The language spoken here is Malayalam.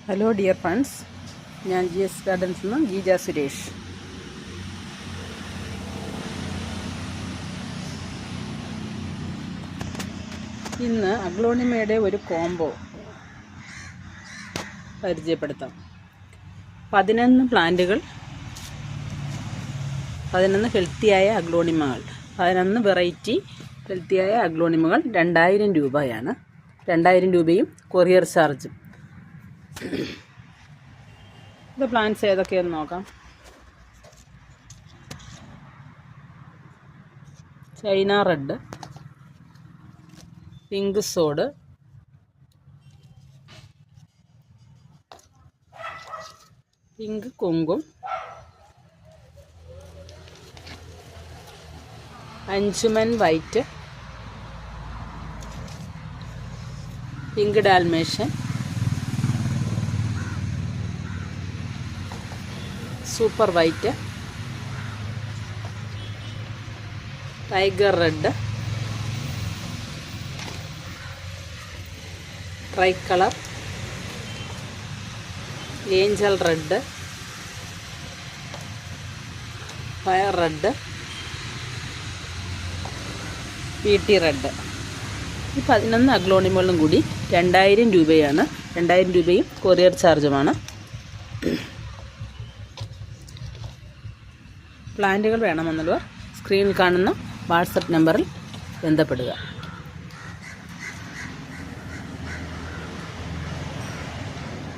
ഹലോ ഡിയർ ഫ്രണ്ട്സ്, ഞാൻ GS ഗാർഡൻസിൽ നിന്ന് ഗീജ സുരേഷ്. ഇന്ന് അഗ്ലോണിമയുടെ ഒരു കോംബോ പരിചയപ്പെടുത്താം. 11 പ്ലാന്റുകൾ, 11 ഹെൽത്തിയായ അഗ്ലോണിമകൾ, 11 വെറൈറ്റി ഹെൽത്തിയായ അഗ്ലോണിമകൾ 2000 രൂപയാണ്. 2000 രൂപയും കൊറിയർ ചാർജും. ഇത് പ്ലാന്റ്സ് ഏതൊക്കെയെന്ന് നോക്കാം. China red, pink sod, pink kumkum, Anjuman white, pink Dalmatian, super white, tiger red, tricolour, angel red, fire red, PT red. ഈ 11 അഗ്ലോണിമകളും കൂടി 2000 രൂപയാണ്. 2000 രൂപയും കൊറിയർ ചാർജുമാണ്. പ്ലാന്റുകൾ വേണമെന്നുള്ളവർ സ്ക്രീനിൽ കാണുന്ന വാട്സപ്പ് നമ്പറിൽ ബന്ധപ്പെടുക.